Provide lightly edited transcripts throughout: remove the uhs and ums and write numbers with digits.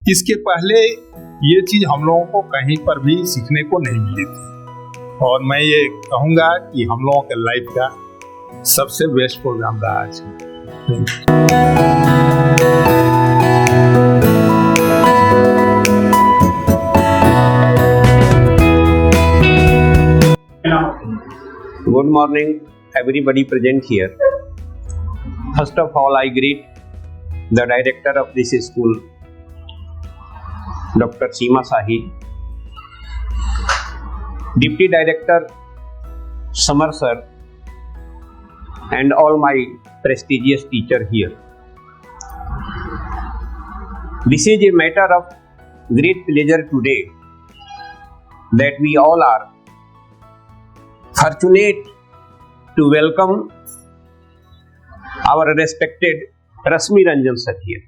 इसके पहले ये चीज हम लोगों को कहीं पर भी सीखने को नहीं मिली थी और मैं ये कहूँगा कि हम लोगों के लाइफ का सबसे बेस्ट प्रोग्राम रहा आज। Good morning, everybody present here. First of all, I greet the director of this school, Dr. Seema Sahi, Deputy Director Samar Sir, and all my prestigious teacher here. This is a matter of great pleasure today that we all are fortunate to welcome our respected Rasmi Ranjan sir here.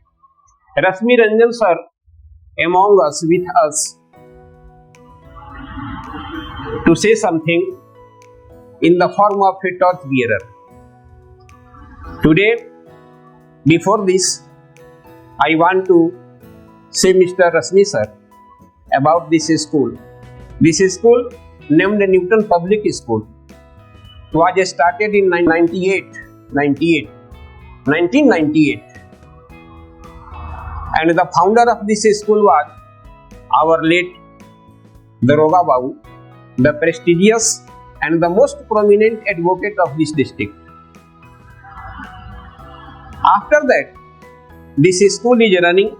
Rasmi Ranjan sir among us, with us, to say something in the form of a torch bearer. Today, before this, I want to say Mr. Rasmi sir about this school. This school, named Newton Public School, was started in 1998, and the founder of this school was our late Daroga Babu, the prestigious and the most prominent advocate of this district. After that, this school is running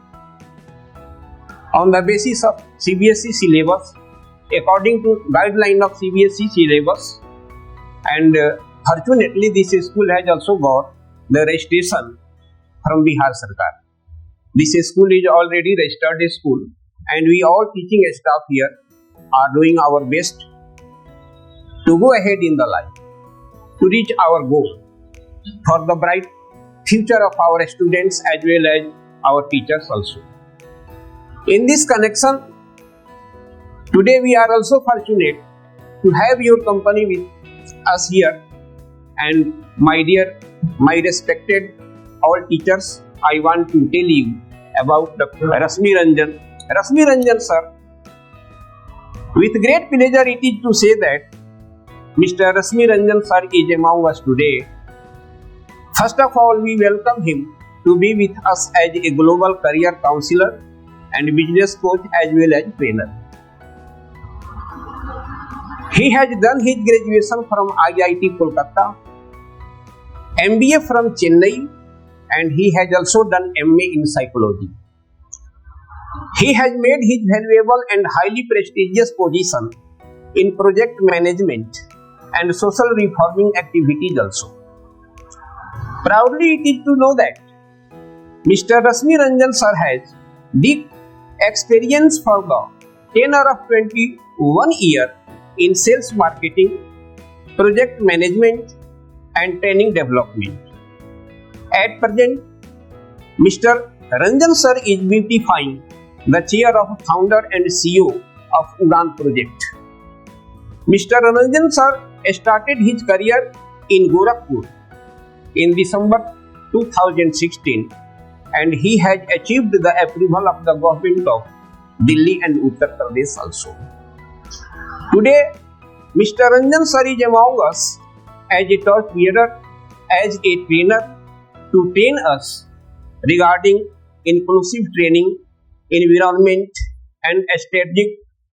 on the basis of CBSE syllabus, according to guideline of CBSE syllabus, and fortunately this school has also got the registration from Bihar Sarkar. This school is already registered school, and we all teaching staff here are doing our best to go ahead in the life, to reach our goal for the bright future of our students as well as our teachers also. In this connection, today we are also fortunate to have your company with us here, and my respected all teachers, I want to tell you about Dr. Rasmi Ranjan. Rasmi Ranjan sir, with great pleasure it is to say that Mr. Rasmi Ranjan sir is among us today. First of all, we welcome him to be with us as a global career counselor and business coach as well as trainer. He has done his graduation from IIT Kolkata, MBA from Chennai, and he has also done MA in psychology. He has made his valuable and highly prestigious position in project management and social reforming activities also. Proudly it is to know that Mr. Rasmi Ranjan sir has deep experience for the tenure of 21 years in sales marketing, project management and training development. At present, Mr. Ranjan sir is beautifying the chair of founder and CEO of Udan project. Mr. Ranjan sir started his career in Gorakhpur in December 2016, and he has achieved the approval of the government of Delhi and Uttar Pradesh also. Today, Mr. Ranjan sir is among us as a torch bearer, as a trainer to train us regarding inclusive training, environment and strategic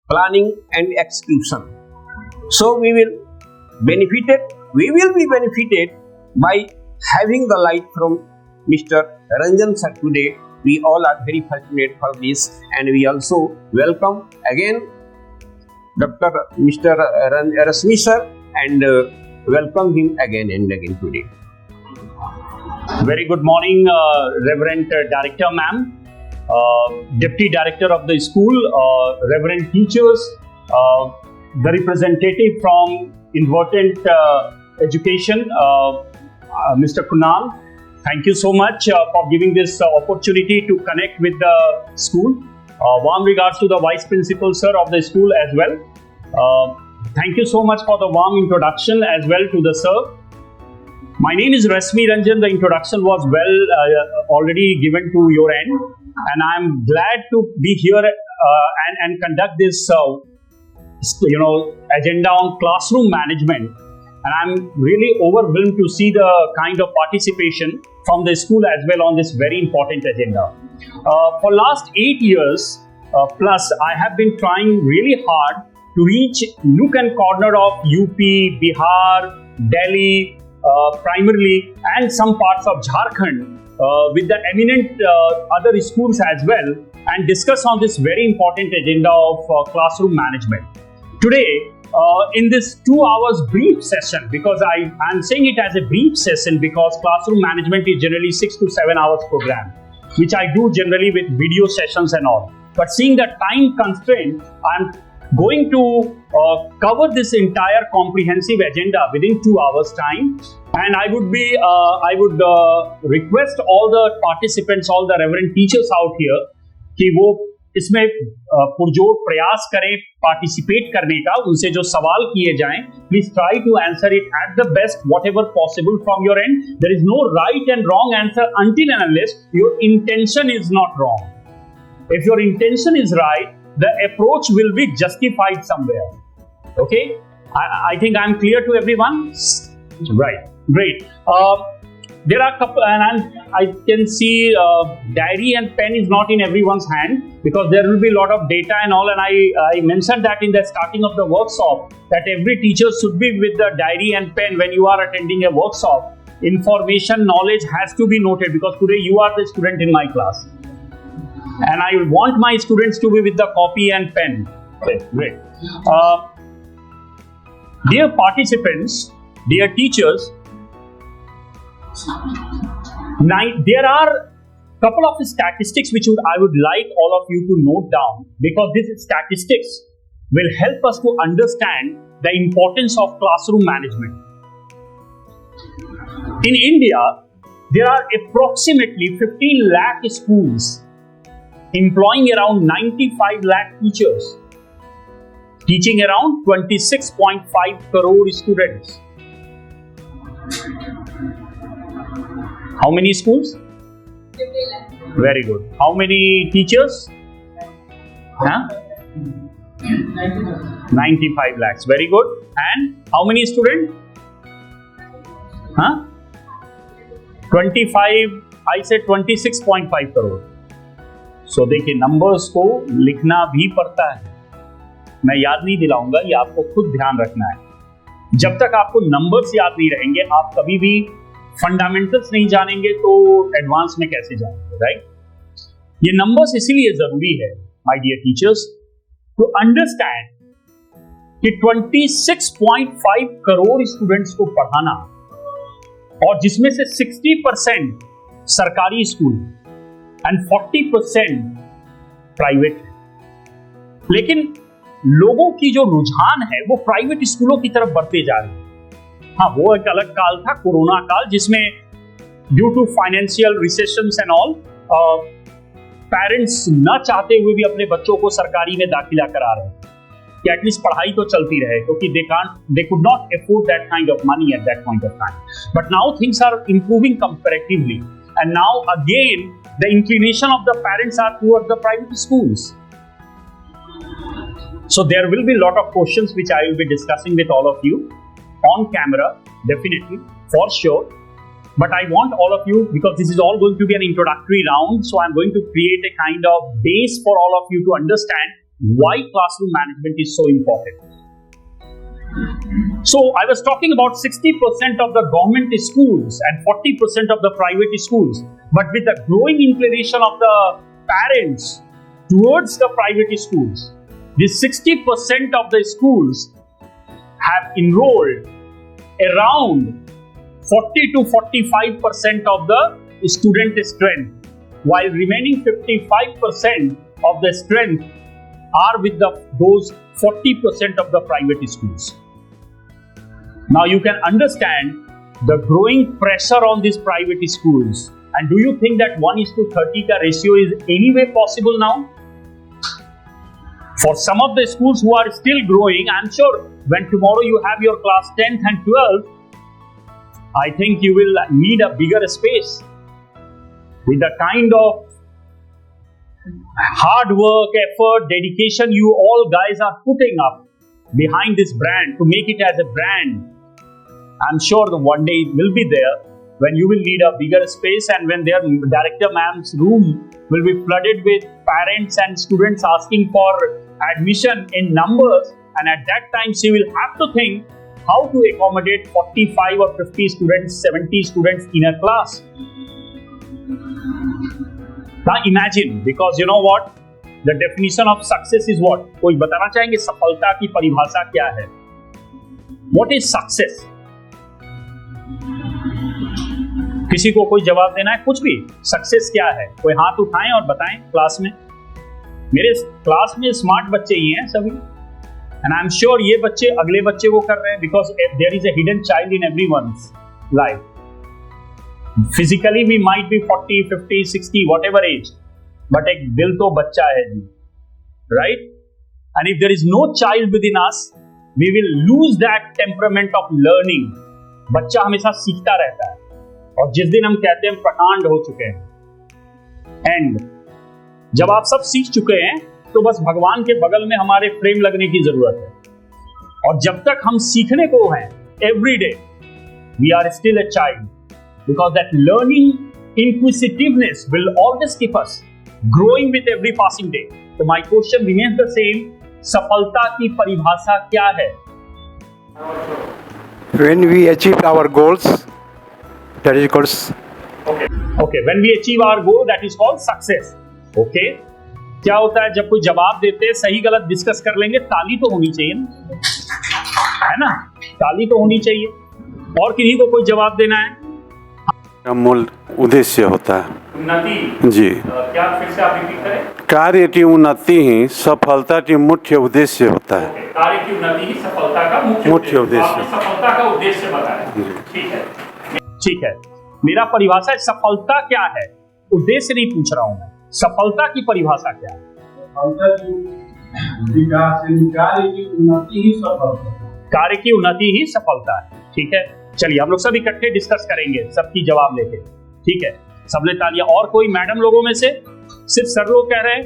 planning and execution. So we will be benefited by having the light from Mr. Ranjan sir today. We all are very fortunate for this, and we also welcome again Mr. Rasmi sir, and welcome him again and again today. Very good morning, Reverend Director Ma'am, Deputy Director of the school, Reverend teachers, the representative from Invertent Education, Mr. Kunal. Thank you so much for giving this opportunity to connect with the school. Warm regards to the Vice Principal Sir of the school as well. Thank you so much for the warm introduction as well to the sir. My name is Rasmi Ranjan. The introduction was already given to your end. and I'm glad to be here and conduct this, agenda on classroom management. And I'm really overwhelmed to see the kind of participation from the school as well on this very important agenda. For last 8 years plus, I have been trying really hard to reach nook and corner of UP, Bihar, Delhi, primarily, and some parts of Jharkhand with the eminent other schools as well, and discuss on this very important agenda of classroom management. Today, in this 2 hours brief session, because I'm saying it as a brief session because classroom management is generally 6 to 7 hours program, which I do generally with video sessions and all. But seeing the time constraint, I'm going to cover this entire comprehensive agenda within 2 hours time, and I would request all the participants, all the reverend teachers out here कि वो इसमें पुरजोर प्रयास करें participate करने का, उनसे जो सवाल किए जाएं, please try to answer it at the best whatever possible from your end. There is no right and wrong answer until and unless your intention is not wrong. If your intention is right, the approach will be justified somewhere. Okay, I think I'm clear to everyone. Right, great. There are couple, and I can see diary and pen is not in everyone's hand because there will be a lot of data and all. And I mentioned that in the starting of the workshop that every teacher should be with the diary and pen when you are attending a workshop. Information, knowledge has to be noted because today you are the student in my class, and I want my students to be with the copy and pen. Okay, great. Dear participants, dear teachers. Now, there are a couple of statistics which I would like all of you to note down because these statistics will help us to understand the importance of classroom management. In India, there are approximately 15 lakh schools employing around 95 lakh teachers, teaching around 26.5 crore students. How many schools? 50 lakh. Very good. How many teachers? 95 lakhs. Very good. And how many students? 25. I said 26.5 crore. So देखिए numbers को लिखना भी पड़ता है. मैं याद नहीं दिलाऊंगा, ये आपको खुद ध्यान रखना है. जब तक आपको नंबर्स याद नहीं रहेंगे, आप कभी भी फंडामेंटल्स नहीं जानेंगे तो एडवांस में कैसे जाएंगे, राइट? ये नंबर्स इसीलिए जरूरी है my dear teachers to understand कि 26.5 करोड़ स्टूडेंट्स को पढ़ाना और जिसमें से 60% सरकारी स्कूल एंड 40% प्राइवेट है. लेकिन लोगों की जो रुझान है वो प्राइवेट स्कूलों की तरफ बढ़ते जा रहे हैं. हाँ, वो एक अलग काल था, कोरोना काल, जिसमें due to financial recessions and all parents न चाहते हुए भी अपने बच्चों को सरकारी में दाखिला करा रहे हैं कि एटलीस्ट पढ़ाई तो चलती रहे, क्योंकि they could not afford that kind of money at that point of time. But now things are improving comparatively and now again the inclination of the parents are towards the private schools. So there will be a lot of questions which I will be discussing with all of you on camera, definitely, for sure. But I want all of you, because this is all going to be an introductory round, so I'm going to create a kind of base for all of you to understand why classroom management is so important. So I was talking about 60% of the government schools and 40% of the private schools. But with the growing inclination of the parents towards the private schools, this 60% of the schools have enrolled around 40 to 45% of the student strength, while remaining 55% of the strength are with those 40% of the private schools. Now you can understand the growing pressure on these private schools. And do you think that 1:30 ka ratio is anyway possible now? For some of the schools who are still growing, I'm sure when tomorrow you have your class 10th and 12th, I think you will need a bigger space with the kind of hard work, effort, dedication you all guys are putting up behind this brand to make it as a brand. I'm sure that one day it will be there when you will need a bigger space and when their director ma'am's room will be flooded with parents and students asking for admission in numbers, and at that time she will have to think how to accommodate 45 or 50 students, 70 students in a class. Now imagine, because you know what? The definition of success is what? कोई बताना चाहेंगे सफलता की परिभाषा क्या है? What is success? किसी को कोई जवाब देना है? कुछ भी सक्सेस क्या है? कोई हाथ उठाएं और बताएं क्लास में. मेरे क्लास में स्मार्ट बच्चे ही हैं सभी, एंड आई एम श्योर ये बच्चे अगले बच्चे को कर रहे हैं, because there is a hidden child in everyone's life. Physically we might be 40, 50, 60 whatever age, but एक दिल तो बच्चा है जी, right? And if there is no child within us, we will lose that temperament of learning. बच्चा हमेशा सीखता रहता है, और जिस दिन हम कहते हैं प्रकांड हो चुके हैं, एंड जब आप सब सीख चुके हैं तो बस भगवान के बगल में हमारे फ्रेम लगने की जरूरत है. और जब तक हम सीखने को हैं every day, we are still a child, because that learning inquisitiveness will always keep us growing with every passing day. तो my question remains the same, सफलता की परिभाषा क्या है? When we achieve our goals, that is called Okay, when we achieve our goal, that is called success. Okay, क्या होता है जब कोई जवाब देते हैं, सही गलत डिस्कस कर लेंगे, ताली तो होनी चाहिए ना, है ना? ताली तो होनी चाहिए. और किन्हीं को कोई जवाब देना है? मूल उद्देश्य होता है उन्नति जी. क्या फिर से आप रिपीट करें? कार्य की उन्नति ही सफलता की मुख्य उद्देश्य होता है. कार्य की उन्नति ही सफलता का मुख्य उद्देश्य. आपने सफलता का उद्देश्य बताया. ठीक है, ठीक है. मेरा परिभाषा है सफलता क्या है, उद्देश्य नहीं पूछ रहा हूं मैं. सफलता की परिभाषा क्या है? कार्य की उन्नति ही सफलता है. ठीक है, चलिए हम लोग सब इकट्ठे डिस्कस करेंगे, सबकी जवाब लेके. ठीक है, सबने तालियां. और कोई मैडम लोगों में से? सिर्फ सर लोग कह रहे हैं?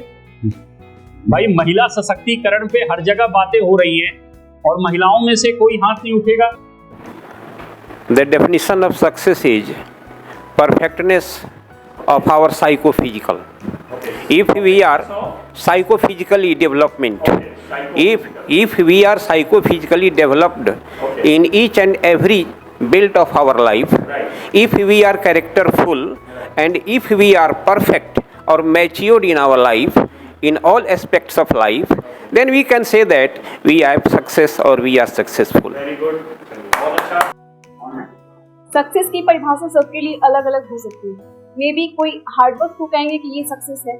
भाई महिला सशक्तिकरण पे हर जगह बातें हो रही हैं, और महिलाओं में से कोई हाथ नहीं उठेगा. The definition of success is perfectness of our psychophysical. If we are psychophysically development, if we are psychophysically developed in each and every build of our life, if we are characterful, and if we are perfect or matured in our life, in all aspects of life, then we can say that we have success or we are successful. Very good. बहुत अच्छा. Success की परिभाषा सबके लिए अलग अलग हो सकती है. मे बी कोई हार्डवर्क को कहेंगे कि ये सक्सेस है,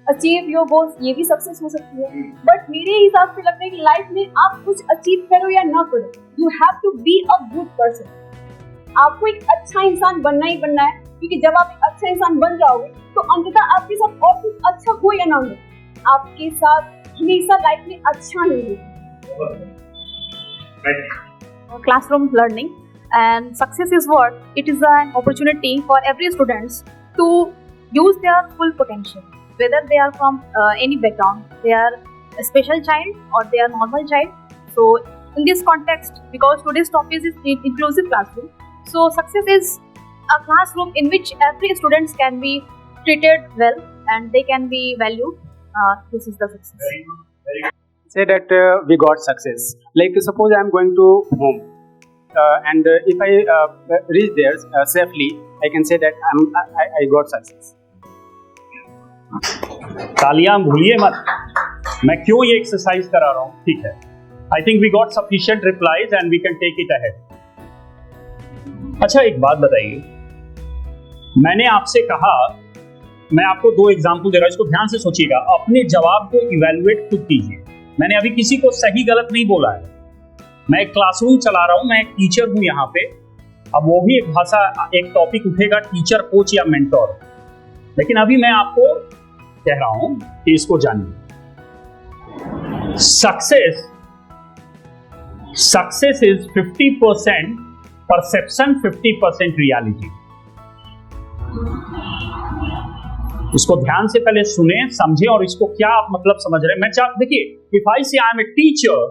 अचीव योर गोल्स ये भी सक्सेस हो सकती है. बट मेरे हिसाब से लगता है कि लाइफ में आप कुछ अचीव करो या ना करो, you have to be a good person. आपको एक अच्छा इंसान बनना ही बनना है, क्योंकि जब आप एक अच्छा इंसान बन जाओगे तो अंततः आपके साथ और कुछ अच्छा हो या ना हो, आपके साथ हमेशा लाइफ में अच्छा नहीं हो. Classroom learning, and success is what? It is an opportunity for every students to use their full potential, whether they are from any background, they are a special child or they are normal child. So in this context, because today's topic is inclusive classroom, so success is a classroom in which every students can be treated well and they can be valued. This is the success. Very good. Say that we got success. Like suppose I am going to home, and if I reach there safely, I can say that I got success. तालियां भूलिए मत, मैं क्यों ये exercise करा रहा हूँ. ठीक है, I think we got sufficient replies and we can take it ahead. अच्छा एक बात बताइए, मैंने आपसे कहा, मैं आपको दो एग्जाम्पल दे रहा हूं, इसको ध्यान से सोचिएगा, अपने जवाब को इवैल्यूएट खुद कीजिए. मैंने अभी किसी को सही गलत नहीं बोला है, मैं एक क्लासरूम चला रहा हूं, मैं एक टीचर हूं यहाँ पे. अब वो भी एक भाषा, एक टॉपिक उठेगा टीचर, कोच या मेंटोर, लेकिन अभी मैं आपको कह रहा हूं कि इसको जानिए. Success is 50% perception, 50% reality. इसको ध्यान से पहले सुने, समझे और इसको क्या आप मतलब समझ रहे हैं। मैं देखिए, if I say I am a teacher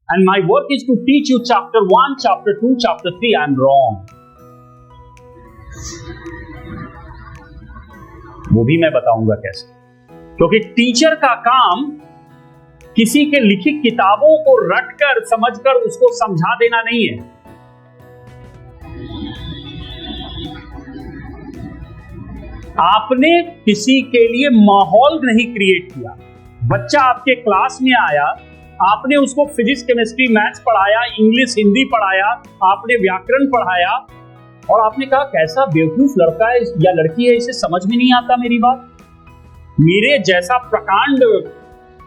and my work is to teach you chapter 1, chapter 2, chapter 3, I am wrong. वो भी मैं बताऊंगा कैसे, क्योंकि टीचर का काम किसी के लिखी किताबों को रटकर समझकर उसको समझा देना नहीं है। आपने किसी के लिए माहौल नहीं क्रिएट किया। बच्चा आपके क्लास में आया, आपने उसको फिजिक्स, केमिस्ट्री, मैथ्स पढ़ाया, इंग्लिश, हिंदी पढ़ाया, आपने व्याकरण पढ़ाया और आपने कहा कैसा बेवकूफ लड़का है या लड़की है, इसे समझ में नहीं आता मेरी बात। मेरे जैसा प्रकांड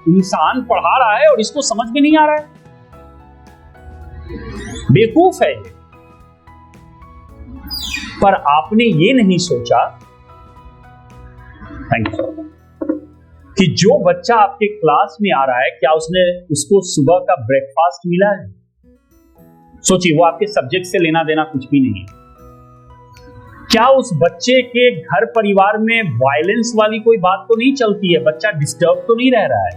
इंसान पढ़ा रहा है और इसको समझ में नहीं आ रहा है, बेवकूफ है ये। पर आपने ये नहीं सोचा कि जो बच्चा आपके क्लास में आ रहा है, क्या उसको सुबह का ब्रेकफास्ट मिला है? सोचिए, वो आपके सब्जेक्ट से लेना देना कुछ भी नहीं है। क्या उस बच्चे के घर परिवार में वायलेंस वाली कोई बात तो नहीं चलती है? बच्चा डिस्टर्ब तो नहीं रह रहा है?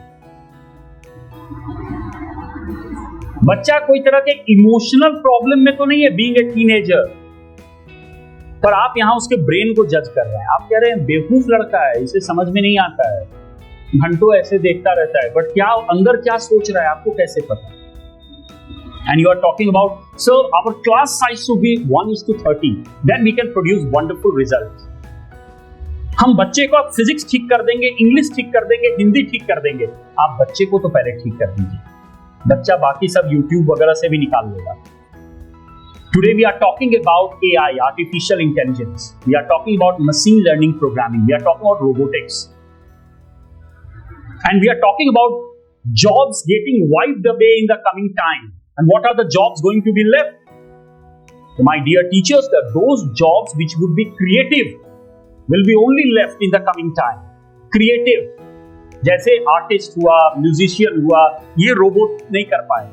बच्चा कोई तरह के इमोशनल प्रॉब्लम में तो नहीं है बीइंग ए टीनेजर? पर आप यहां उसके ब्रेन को जज कर रहे हैं। आप कह रहे हैं बेवकूफ लड़का है, इसे समझ में नहीं आता है, घंटों ऐसे देखता रहता है, बट क्या अंदर क्या सोच रहा है आपको कैसे पता? And you are talking about, sir our class size should be 1:30, then we can produce wonderful result. हम बच्चे को आप फिजिक्स ठीक कर देंगे, इंग्लिश ठीक कर देंगे, हिंदी ठीक कर देंगे। आप बच्चे को तो पहले ठीक कर दीजिए, बच्चा बाकी सब यूट्यूब वगैरह से भी निकाल लेगा। Today we are talking about AI, artificial intelligence. We are talking about machine learning programming. We are talking about robotics. And we are talking about jobs getting wiped away in the coming time. And what are the jobs going to be left? So my dear teachers, those jobs which would be creative will be only left in the coming time. Creative. जैसे artist हुआ, musician हुआ, ये robot नहीं कर पाए।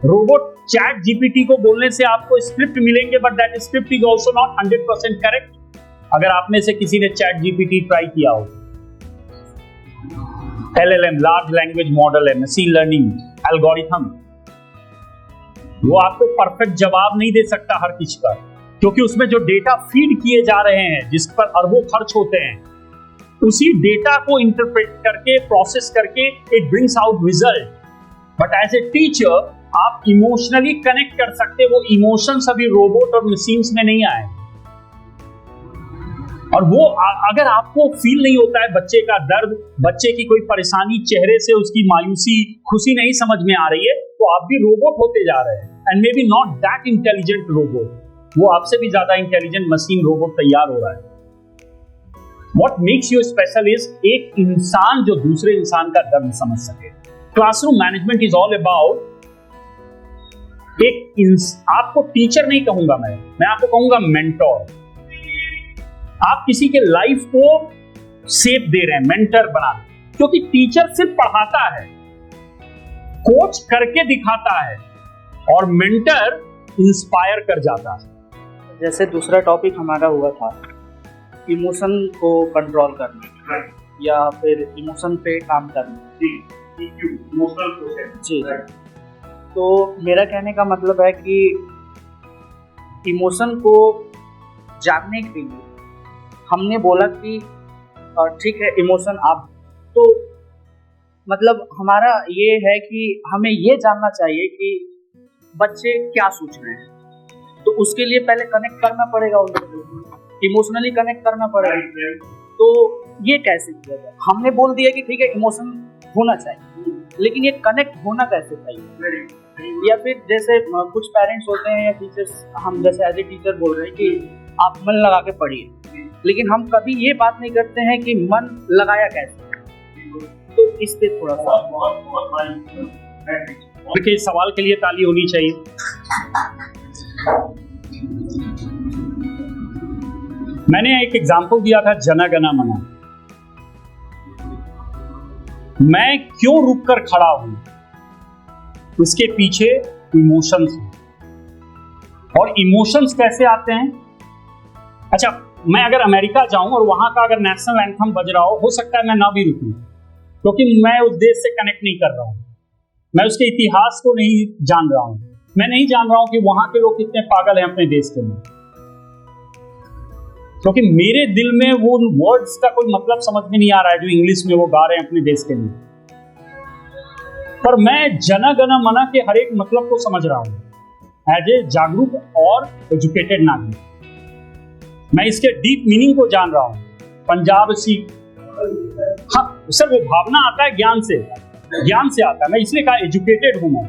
Robot chat GPT को बोलने से आपको स्क्रिप्ट मिलेंगे, but that script is also not 100% correct. अगर आप में से किसी ने चैट जीपीटी ट्राई किया हो, LLM, लार्ज लैंग्वेज मॉडल है, मशीन लर्निंग एल्गोरिथम, वो आपको परफेक्ट जवाब नहीं दे सकता हर किसी का, क्योंकि उसमें जो डेटा फीड किए जा रहे हैं, जिस पर अरबों खर्च होते हैं, उसी डेटा को इंटरप्रेट करके, प्रोसेस करके it brings out result. But as a teacher आप इमोशनली कनेक्ट कर सकते, वो इमोशंस अभी रोबोट और मशीन्स में नहीं आए। और वो अगर आपको फील नहीं होता है बच्चे का दर्द, बच्चे की कोई परेशानी, चेहरे से उसकी मायूसी, खुशी नहीं समझ में आ रही है, तो आप भी रोबोट होते जा रहे हैं। And may be not that intelligent robot, वो आपसे भी ज्यादा इंटेलिजेंट मशीन रोबोट तैयार हो रहा है। What makes you special is एक इंसान जो दूसरे इंसान का दर्द समझ सके। Classroom management is all about आपको टीचर नहीं कहूंगा मैं आपको कहूंगा मेंटोर। आप किसी के लाइफ को शेप दे रहे हैं, मेंटर बना रहे हैं, क्योंकि टीचर सिर्फ पढ़ाता है, कोच करके दिखाता है, और मेंटर इंस्पायर कर जाता है। जैसे दूसरा टॉपिक हमारा हुआ था इमोशन को कंट्रोल करना या फिर इमोशन पे काम करना। जी, तो मेरा कहने का मतलब है कि इमोशन को जानने के लिए हमने बोला कि ठीक है इमोशन आप, तो मतलब हमारा ये है कि हमें ये जानना चाहिए कि बच्चे क्या सोच रहे हैं, तो उसके लिए पहले कनेक्ट करना पड़ेगा, उनको इमोशनली कनेक्ट करना पड़ेगा। तो ये कैसे किया जाए? हमने बोल दिया कि ठीक है इमोशन होना चाहिए, लेकिन ये कनेक्ट होना कैसे चाहिए? या फिर जैसे कुछ पेरेंट्स होते हैं या टीचर्स, हम जैसे एज ए टीचर बोल रहे हैं कि आप मन लगा के पढ़िए, लेकिन हम कभी ये बात नहीं करते हैं कि मन लगाया कैसे। तो इस पे थोड़ा सा देखिए, इस सवाल के लिए ताली होनी चाहिए। मैंने एक एग्जाम्पल दिया था जन गण मन। मैं क्यों रुक कर खड़ा हूं, उसके पीछे इमोशंस हैं। और इमोशंस कैसे आते हैं? अच्छा, मैं अगर अमेरिका जाऊं और वहां का अगर नेशनल एंथम बज रहा हो सकता है मैं ना भी रुकूं, क्योंकि मैं उस देश से कनेक्ट नहीं कर रहा हूं, मैं उसके इतिहास को नहीं जान रहा हूं, मैं नहीं जान रहा हूं कि वहां के लोग कितने पागल हैं अपने देश के लिए, क्योंकि मेरे दिल में वो वर्ड्स का कोई मतलब समझ में नहीं आ रहा है जो इंग्लिश में वो गा रहे हैं अपने देश के लिए। पर मैं जन गण मन के हर एक मतलब को समझ रहा हूं एज ए जागरूक और एजुकेटेड नागरिक। मैं इसके डीप मीनिंग को जान रहा हूं। पंजाब सिख, हाँ सर, वो भावना आता है ज्ञान से आता है। मैं इसलिए कहा एजुकेटेड हूं मैं।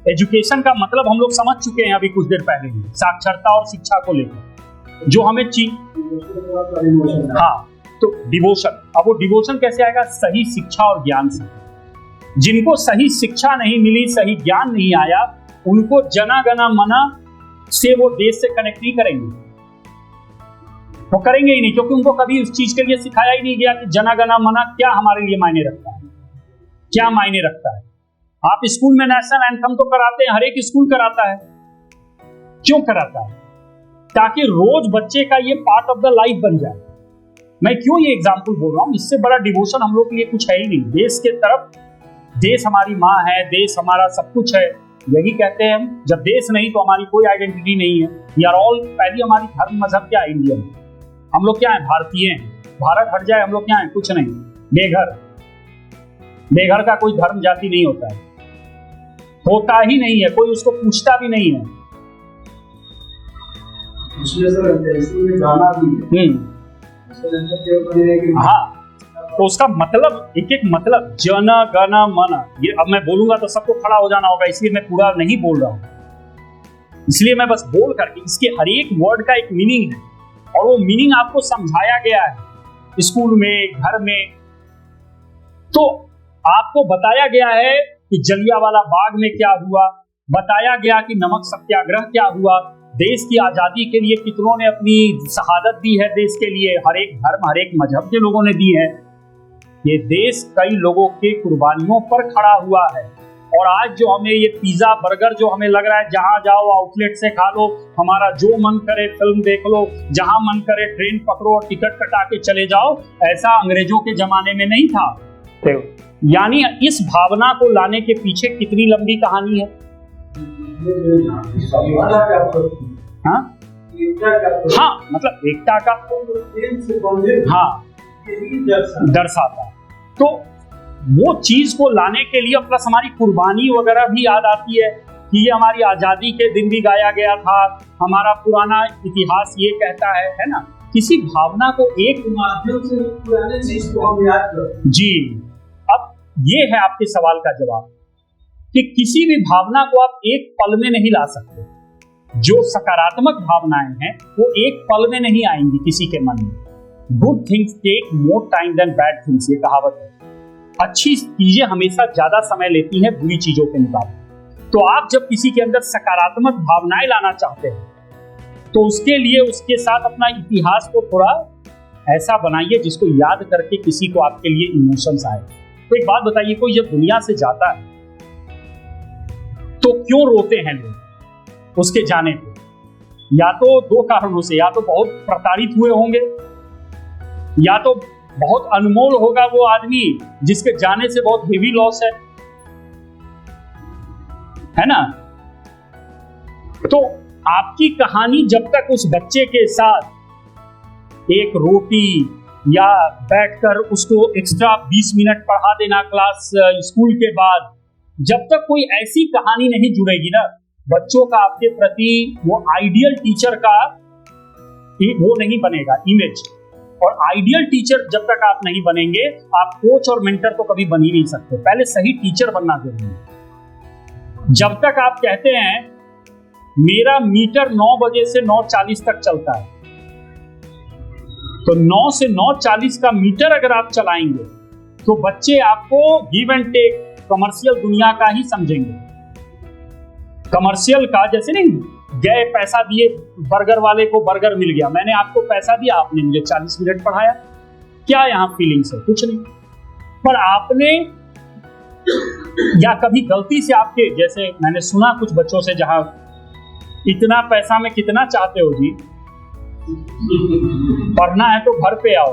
एजुकेशन का मतलब हम लोग समझ चुके हैं अभी कुछ देर पहले ही, साक्षरता और शिक्षा को लेकर जो हमें हाँ, तो डिवोशन। अब वो डिवोशन कैसे आएगा? सही शिक्षा और ज्ञान से। जिनको सही शिक्षा नहीं मिली, सही ज्ञान नहीं आया, उनको जना गना मना से वो देश से कनेक्ट नहीं करेंगे, वो करेंगे ही नहीं, क्योंकि उनको कभी उस चीज के लिए सिखाया ही नहीं गया कि जना गना मना क्या हमारे लिए मायने रखता है, क्या मायने रखता है। आप स्कूल में नेशनल एंथम तो कराते हैं, हर एक स्कूल कराता है। क्यों कराता है? ताकि रोज बच्चे का ये पार्ट ऑफ द लाइफ बन जाए। मैं क्यों ये एग्जाम्पल बोल रहा हूं? इससे बड़ा डिवोशन हम लोग के लिए कुछ है ही नहीं। देश के तरफ, देश हमारी माँ है, देश हमारा सब कुछ है, यही कहते हैं हम। जब देश नहीं तो हमारी कोई आइडेंटिटी नहीं है। वी आर ऑल, पहली हमारी धर्म मजहब क्या है? इंडियन। हम लोग क्या है? भारतीय हैं। भारत हट जाए हम लोग क्या है? कुछ नहीं, बेघर। बेघर का कोई धर्म जाति नहीं होता है, होता ही नहीं है, कोई उसको पूछता भी नहीं है। हाँ, तो उसका मतलब एक एक मतलब जन गण मन, ये अब मैं बोलूंगा तो सबको खड़ा हो जाना होगा, इसलिए मैं पूरा नहीं बोल रहा हूं। इसलिए मैं बस बोल करके इसके हर एक वर्ड का एक मीनिंग है, और वो मीनिंग आपको समझाया गया है स्कूल में, घर में। तो आपको बताया गया है कि जलियांवाला बाग में क्या हुआ, बताया गया कि नमक सत्याग्रह क्या हुआ, देश की आजादी के लिए कितनों ने अपनी शहादत दी है देश के लिए, हर एक धर्म, हर एक मजहब के लोगों ने दी है। ये देश कई लोगों के कुर्बानियों पर खड़ा हुआ है। और आज जो हमें ये पिज्जा बर्गर जो हमें लग रहा है, जहां जाओ आउटलेट से खा लो, हमारा जो मन करे फिल्म देख लो, जहां मन करे ट्रेन पकड़ो और टिकट कटा के चले जाओ, ऐसा अंग्रेजों के जमाने में नहीं था। यानी इस भावना को लाने के पीछे कितनी लंबी कहानी है। हाँ हाँ, मतलब एकता का हाँ दर्शाता है। तो वो चीज को लाने के लिए प्लस हमारी कुर्बानी वगैरह भी याद आती है कि ये हमारी आजादी के दिन भी गाया गया था, हमारा पुराना इतिहास ये कहता है ना। किसी भावना को एक माध्यम से पुराने चीज को हम याद करें। जी, अब ये है आपके सवाल का जवाब कि किसी भी भावना को आप एक पल में नहीं ला सकते। जो सकारात्मक भावनाएं हैं वो एक पल में नहीं आएंगी किसी के मन में। Good things take more time than bad things, ये कहावत है। अच्छी चीजें हमेशा ज्यादा समय लेती हैं बुरी चीजों के मुकाबले। तो आप जब किसी के अंदर सकारात्मक भावनाएं लाना चाहते हैं तो उसके लिए उसके साथ अपना इतिहास को थोड़ा ऐसा बनाइए जिसको याद करके किसी को आपके लिए इमोशंस आए। तो एक बात बताइए, कोई जब दुनिया से जाता है तो क्यों रोते हैं लोग उसके जाने पे? या तो दो कारणों से, या तो बहुत प्रताड़ित हुए होंगे, या तो बहुत अनमोल होगा वो आदमी जिसके जाने से बहुत हेवी लॉस है ना। तो आपकी कहानी जब तक उस बच्चे के साथ एक रोटी या बैठकर उसको एक्स्ट्रा 20 मिनट पढ़ा देना क्लास स्कूल के बाद, जब तक कोई ऐसी कहानी नहीं जुड़ेगी ना बच्चों का आपके प्रति, वो आइडियल टीचर का वो नहीं बनेगा इमेज। और आइडियल टीचर जब तक आप नहीं बनेंगे, आप कोच और मेंटर तो कभी बन ही नहीं सकते। पहले सही टीचर बनना जरूरी है। जब तक आप कहते हैं मेरा मीटर 9 बजे से 9:40 तक चलता है, तो 9 से 9:40 का मीटर अगर आप चलाएंगे तो बच्चे आपको गिव एंड टेक, कमर्शियल दुनिया का ही समझेंगे। कमर्शियल का, जैसे नहीं गए पैसा दिए बर्गर वाले को, बर्गर मिल गया, मैंने आपको पैसा दिया, आपने मुझे 40 मिनट पढ़ाया, क्या यहाँ फीलिंग्स है? कुछ नहीं। पर आपने या कभी गलती से आपके, जैसे मैंने सुना कुछ बच्चों से, जहां इतना पैसा में कितना चाहते हो जी, पढ़ना है तो घर पे आओ।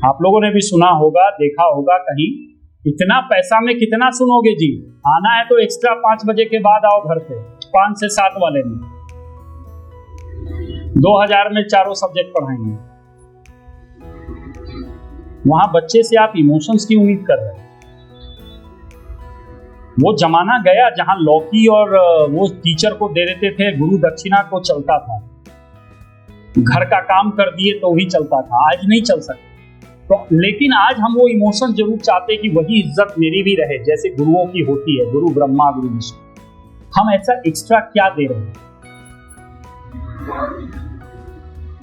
आप लोगों ने भी सुना होगा, देखा होगा कहीं, इतना पैसा में कितना सुनोगे जी। आना है तो एक्स्ट्रा 5 बजे के बाद आओ घर पे, 5 से 7 वाले में 2000 में चारों सब्जेक्ट पढ़ाएंगे। वहां बच्चे से आप इमोशंस की उम्मीद कर रहे हैं। वो जमाना गया जहां लौकी और वो टीचर को दे देते थे गुरु दक्षिणा को चलता था, घर का काम कर दिए तो भी चलता था। आज नहीं चल सकता। तो लेकिन आज हम वो इमोशन जरूर चाहते कि वही इज्जत मेरी भी रहे जैसे गुरुओं की होती है, गुरु ब्रह्मा गुरु विष्णु। हम ऐसा एक्स्ट्रा क्या दे रहे हैं?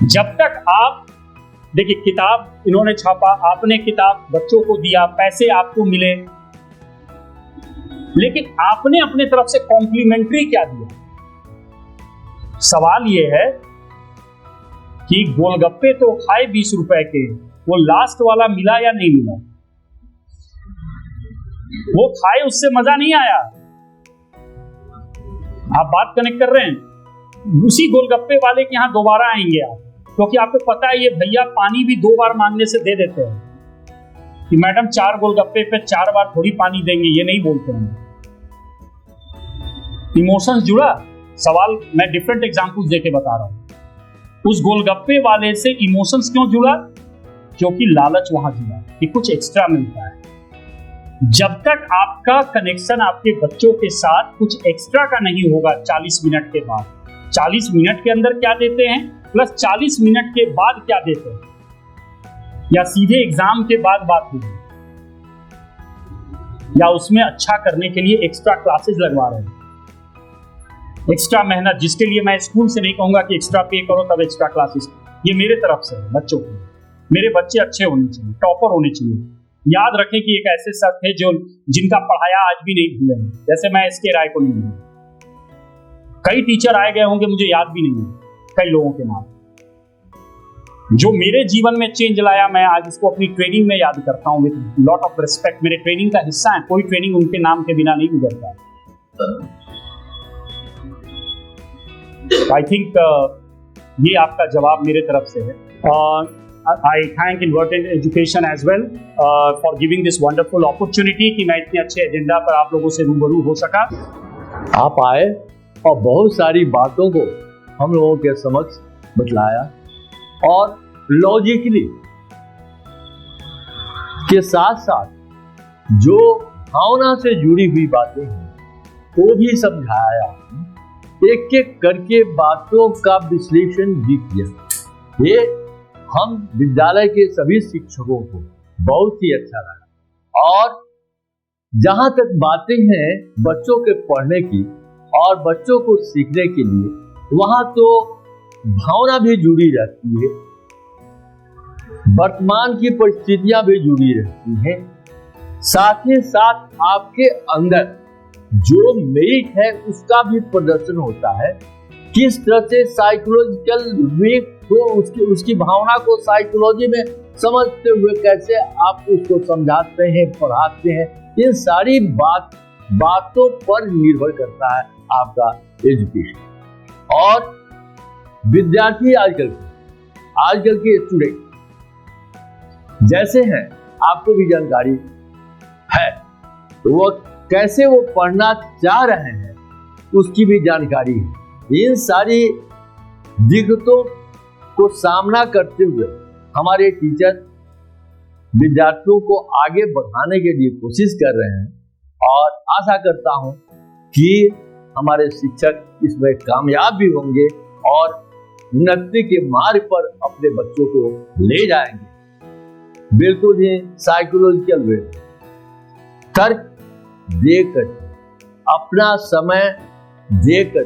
जब तक आप देखिए, किताब इन्होंने छापा, आपने किताब बच्चों को दिया, पैसे आपको मिले, लेकिन आपने अपने तरफ से कॉम्प्लीमेंट्री क्या दिया? सवाल यह है कि गोलगप्पे तो खाए 20 रुपए के, वो लास्ट वाला मिला या नहीं मिला? वो खाए, उससे मजा नहीं आया। आप बात कनेक्ट कर रहे हैं? उसी गोलगप्पे वाले के यहां दोबारा आएंगे आप, क्योंकि आपको पता है ये भैया पानी भी 2 बार मांगने से दे देते हैं कि मैडम 4 गोलगप्पे पे 4 बार थोड़ी पानी देंगे, ये नहीं बोलते हैं। इमोशंस जुड़ा। सवाल मैं डिफरेंट एग्जांपल्स देके बता रहा हूं। उस गोलगप्पे वाले से इमोशंस क्यों जुड़ा? क्योंकि लालच वहां जुड़ा कि कुछ एक्स्ट्रा मिलता है। जब तक आपका कनेक्शन आपके बच्चों के साथ कुछ एक्स्ट्रा का नहीं होगा 40 मिनट के बाद, 40 मिनट के अंदर क्या देते हैं प्लस 40 मिनट के बाद क्या देते हैं, या सीधे एग्जाम के बाद बात होगी, या उसमें अच्छा करने के लिए एक्स्ट्रा क्लासेस लगवा रहे हैं, एक्स्ट्रा मेहनत, जिसके लिए मैं स्कूल से नहीं कहूंगा कि एक्स्ट्रा पे करो तब एक्स्ट्रा क्लासेस। ये मेरे तरफ से है बच्चों को। मेरे बच्चे अच्छे होने चाहिए, टॉपर होने चाहिए। याद रखें कि एक ऐसे सर थे जो जिनका पढ़ाया आज भी नहीं भूले, जैसे मैं इसके राय को नहीं भूला। कई टीचर आए गए होंगे, मुझे याद भी नहीं है कई लोगों के नाम। जो मेरे जीवन में चेंज लाया, मैं आज इसको अपनी ट्रेनिंग में याद करता हूँ विद लॉट ऑफ रिस्पेक्ट। मेरे ट्रेनिंग का हिस्सा है, कोई ट्रेनिंग उनके नाम के बिना नहीं गुजरता। आई थिंक ये आपका जवाब मेरे तरफ से है। I thank inverted education as well for giving this wonderful opportunity कि मैं इतने अच्छे एजेंडा पर आप लोगों से रूबरू हो सका। आप आए और बहुत सारी बातों को हम लोगों के समक्ष बतलाया, और लॉजिकली के साथ साथ जो भावना से जुड़ी हुई बातें हैं वो भी समझाया। एक एक करके बातों का विश्लेषण भी किया। ये हम विद्यालय के सभी शिक्षकों को बहुत ही अच्छा लगा। और जहां तक बातें हैं बच्चों के पढ़ने की और बच्चों को सीखने के लिए, वहां तो भावना भी जुड़ी रहती है, वर्तमान की परिस्थितियां भी जुड़ी रहती हैं, साथ ही साथ आपके अंदर जो मेरिट है उसका भी प्रदर्शन होता है। किस तरह से साइकोलॉजिकल वेट को उसकी भावना को साइकोलॉजी में समझते हुए कैसे आप उसको समझाते हैं, पढ़ाते हैं, इन सारी बातों पर निर्भर करता है आपका एजुकेशन। और विद्यार्थी आजकल के स्टूडेंट जैसे हैं, आपको भी जानकारी है, तो वो कैसे वो पढ़ना चाह रहे हैं उसकी भी जानकारी है। इन सारी दिक्कतों को सामना करते हुए हमारे टीचर विद्यार्थियों को आगे बढ़ाने के लिए कोशिश कर रहे हैं, और आशा करता हूं कि हमारे शिक्षक इसमें कामयाब भी होंगे और उन्नति के मार्ग पर अपने बच्चों को ले जाएंगे। बिल्कुल ही साइकोलॉजिकल वे, तर्क देकर, अपना समय देकर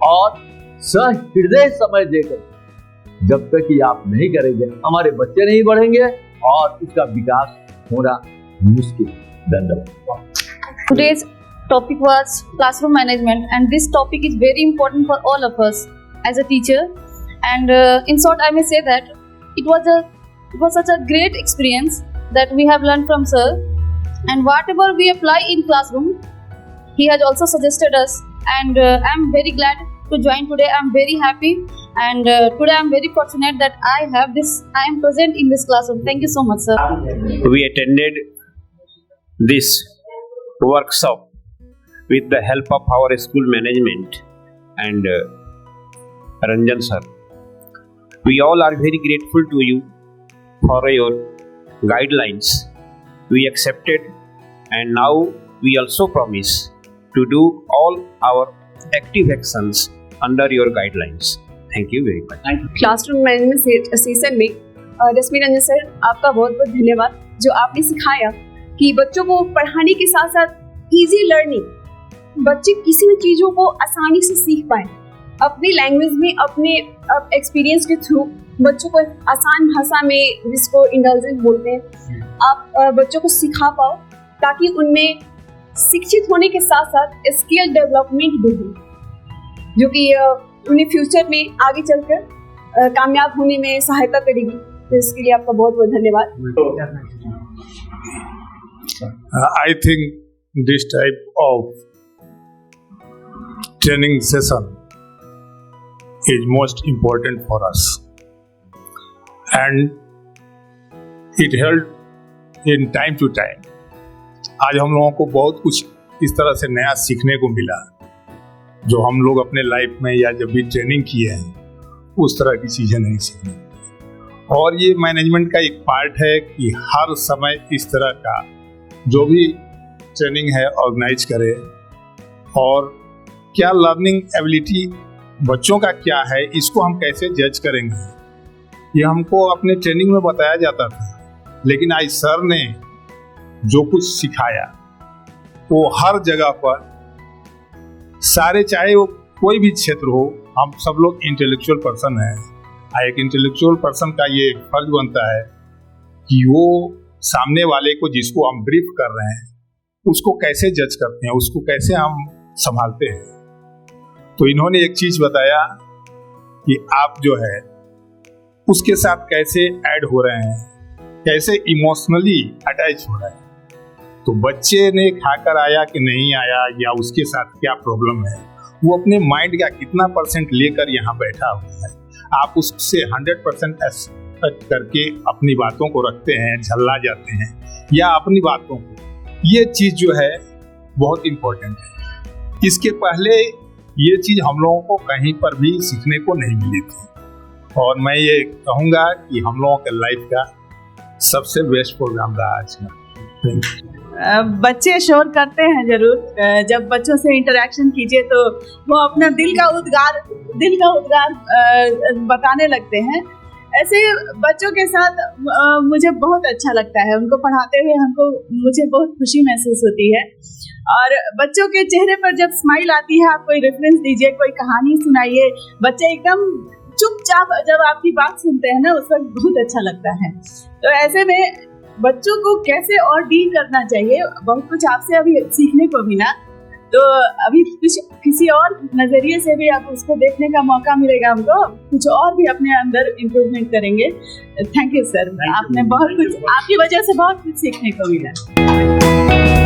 और सहृदय समय देकर, जब तक कि आप नहीं करेंगे हमारे बच्चे नहीं बढ़ेंगे और उसका विकास होना मुश्किल। धन्यवाद। Today's topic was classroom management, and this topic is very important for all of us as a teacher. And in short, I may say that it was such a great experience that we have learned from sir. And whatever we apply in classroom, he has also suggested us, and I am very glad to join today. I'm very happy, and today I'm very fortunate that I am present in this classroom. Thank you so much, sir. We attended this workshop with the help of our school management and Ranjan sir. We all are very grateful to you for your guidelines. We accepted, and now we also promise to do all our active actions under your guidelines. Thank you very much. Classroom management session में रश्मि Ranjan sir, आपका बहुत बहुत धन्यवाद जो आपने सिखाया कि बच्चों को पढ़ाने के साथ साथ इजी लर्निंग, बच्चे किसी भी चीज़ों को आसानी से सीख पाए, अपनी लैंग्वेज में अपने एक्सपीरियंस के थ्रू बच्चों को आसान भाषा में, जिसको इंटेलिजेंस बोलते हैं, आप बच्चों को सिखा पाओ ताकि उनमें शिक्षित होने के साथ साथ स्किल डेवलपमेंट भी हो, जो कि उन्हें फ्यूचर में आगे चलकर कामयाब होने में सहायता करेगी। तो इसके लिए आपका बहुत बहुत धन्यवाद। I think this type of training session is most important for us, and it helped in time to time. आज हम लोगों को बहुत कुछ इस तरह से नया सीखने को मिला जो हम लोग अपने लाइफ में या जब भी ट्रेनिंग किए हैं उस तरह की चीज़ें नहीं सीखने। और ये मैनेजमेंट का एक पार्ट है कि हर समय इस तरह का जो भी ट्रेनिंग है ऑर्गेनाइज करे, और क्या लर्निंग एबिलिटी बच्चों का क्या है इसको हम कैसे जज करेंगे, ये हमको अपने ट्रेनिंग में बताया जाता था, लेकिन आज सर ने जो कुछ सिखाया वो हर जगह पर सारे, चाहे वो कोई भी क्षेत्र हो, हम सब लोग इंटेलेक्चुअल पर्सन हैं। एक इंटेलेक्चुअल पर्सन का ये फर्ज बनता है कि वो सामने वाले को जिसको हम ब्रीफ कर रहे हैं उसको कैसे जज करते हैं, उसको कैसे हम संभालते हैं। तो इन्होंने एक चीज बताया कि आप जो है उसके साथ कैसे ऐड हो रहे हैं, कैसे इमोशनली अटैच हो रहे हैं। तो बच्चे ने खाकर आया कि नहीं आया या उसके साथ क्या प्रॉब्लम है, वो अपने माइंड का कितना % लेकर यहाँ बैठा हुआ है, आप उससे 100% एक्सपेक्ट करके अपनी बातों को रखते हैं, झल्ला जाते हैं या अपनी बातों को, ये चीज़ जो है बहुत इम्पोर्टेंट है। इसके पहले ये चीज़ हम लोगों को कहीं पर भी सीखने को नहीं मिली थी, और मैं ये कहूँगा कि हम लोगों के लाइफ का सबसे बेस्ट प्रोग्राम रहा आज का। बच्चे शोर करते हैं जरूर, जब बच्चों से इंटरेक्शन कीजिए तो वो अपना दिल का उद्गार बताने लगते हैं। ऐसे बच्चों के साथ मुझे बहुत अच्छा लगता है, उनको पढ़ाते हुए मुझे बहुत खुशी महसूस होती है। और बच्चों के चेहरे पर जब स्माइल आती है, आप कोई रेफरेंस दीजिए, कोई कहानी सुनाइए, बच्चे एकदम चुपचाप जब आपकी बात सुनते हैं ना, उस वक्त बहुत अच्छा लगता है। तो ऐसे में बच्चों को कैसे और डील करना चाहिए, बहुत कुछ आपसे अभी सीखने को मिला, तो अभी किसी और नजरिए से भी आप उसको देखने का मौका मिलेगा हमको, कुछ और भी अपने अंदर इम्प्रूवमेंट करेंगे। थैंक यू सर, आपने बहुत कुछ, आपकी वजह से बहुत कुछ सीखने को मिला।